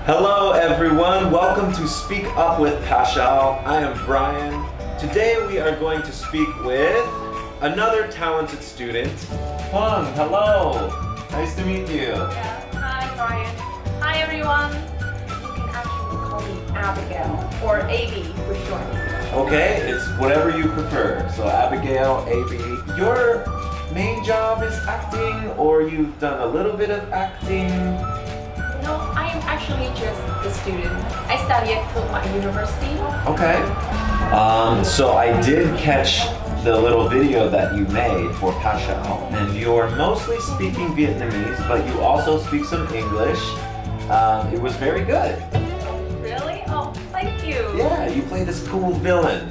Hello everyone, welcome to Speak Up with Pasal. I am Brian. Today we are going to speak with another talented student, Hương. Hello, nice to meet you. Yeah. Hi Brian. Hi everyone. You can actually call me Abigail or AB for short. Okay, it's whatever you prefer. So Abigail, AB. Your main job is acting, or you've done a little bit of acting? No, I am actually just a student. I study at my university. Okay. So I did catch the little video that you made for Pasal, and you're mostly speaking Vietnamese, but you also speak some English. It was very good. Really? Oh, thank you. Yeah, you play this cool villain.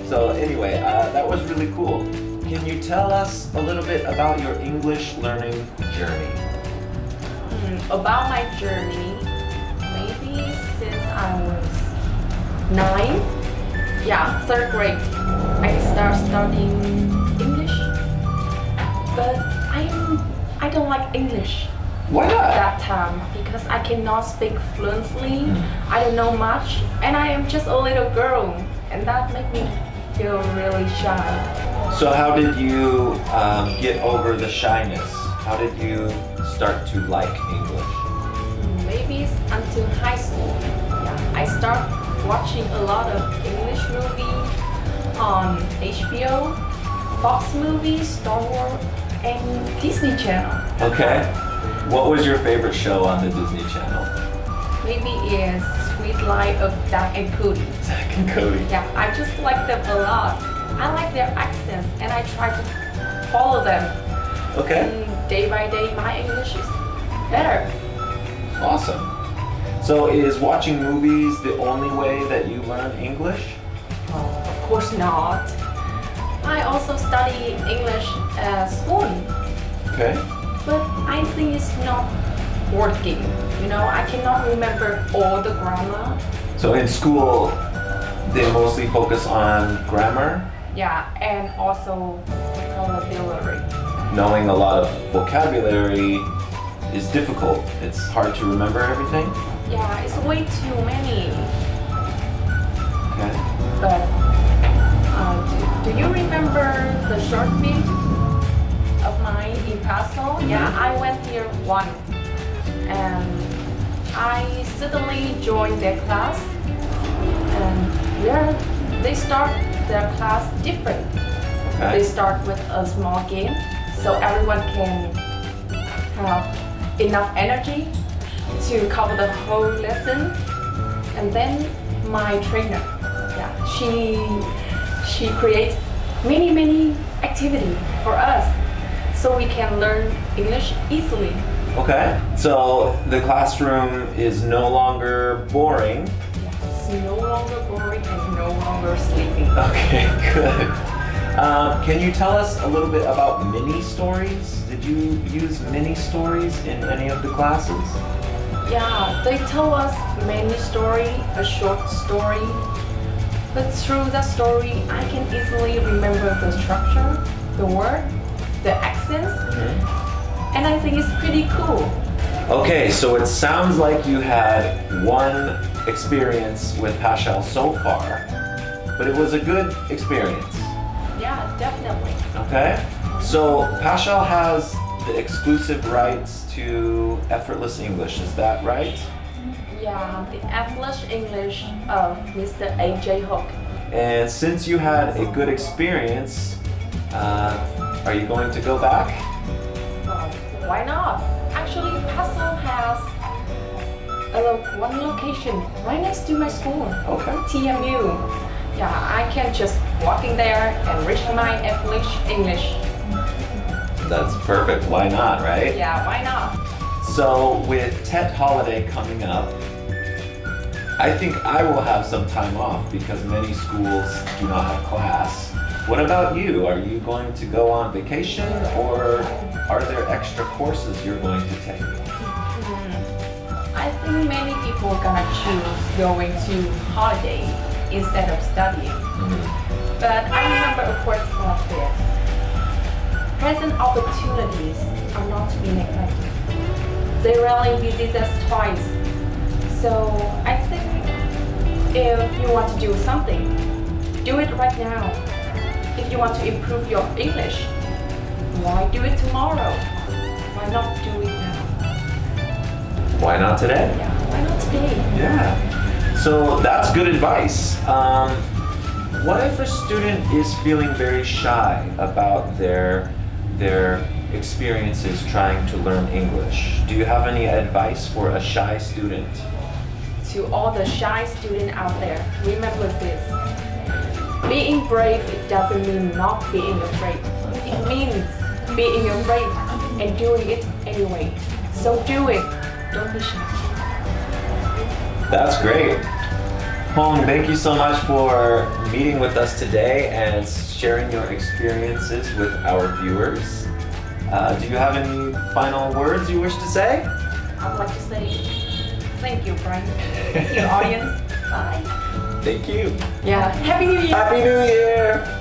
So anyway, that was really cool. Can you tell us a little bit about your English learning journey? About my journey, maybe since I was 9, yeah, 3rd grade, I started studying English, but I don't like English. Why not? At that time, because I cannot speak fluently, I don't know much, and I am just a little girl, and that made me feel really shy. So how did you get over the shyness? How did you start to like English? Maybe until high school. Yeah, I started watching a lot of English movies on HBO, Fox movies, Star Wars, and Disney Channel. Okay. What was your favorite show on the Disney Channel? Maybe it's Sweet Life of Zack and Cody. Zack and Cody. Yeah, I just like them a lot. I like their accents and I try to follow them. Okay. And day by day, my English is better. Awesome. So is watching movies the only way that you learn English? Oh, of course not. I also study English at school. Okay. But I think it's not working. You know, I cannot remember all the grammar. So in school, they mostly focus on grammar? Yeah, and also vocabulary. Knowing a lot of vocabulary is difficult. It's hard to remember everything? Yeah, it's way too many. Okay. But do you remember the short film of mine in Pasal? Yeah, I went here once, and I suddenly joined their class, and they start their class different. Okay. They start with a small game, so everyone can have enough energy to cover the whole lesson. And then my trainer, yeah, she creates many activities for us, so we can learn English easily. Okay. So the classroom is no longer boring. It's no longer boring and no longer sleeping. Okay, good. Can you tell us a little bit about mini stories? Did you use mini stories in any of the classes? Yeah, they tell us many story, a short story. But through that story, I can easily remember the structure, the word, the accents, and I think it's pretty cool. Okay, so it sounds like you had one experience with Pasal so far, but it was a good experience. Yeah, definitely. Okay, so Pasal has the exclusive rights to effortless English, is that right? Yeah, the effortless English of Mr. A.J. Hook. And since you had a good experience, are you going to go back? Well, why not? Actually, Pasal has one location right next to my school. Okay. TMU. Yeah, I can just walk in there and reach my effortless English. That's perfect. Why not, right? Yeah, why not? So with Tet holiday coming up, I think I will have some time off because many schools do not have class. What about you? Are you going to go on vacation, or are there extra courses you're going to take? I think many people are gonna choose going to holiday instead of studying. But I remember a quote like this: present opportunities are not to be neglected. They rarely visit us twice. So I think if you want to do something, do it right now. If you want to improve your English, why do it tomorrow? Why not do it now? Why not today? Yeah, why not today? Yeah. So that's good advice. What if a student is feeling very shy about their experiences trying to learn English? Do you have any advice for a shy student? To all the shy students out there, remember this. Being brave, it doesn't mean not being afraid. It means being afraid and doing it anyway. So do it. Don't be shy. That's great. Hong, thank you so much for meeting with us today and sharing your experiences with our viewers. Do you have any final words you wish to say? I would like to say thank you, Brian. Thank you, audience. Bye. Thank you. Yeah, Happy New Year. Happy New Year.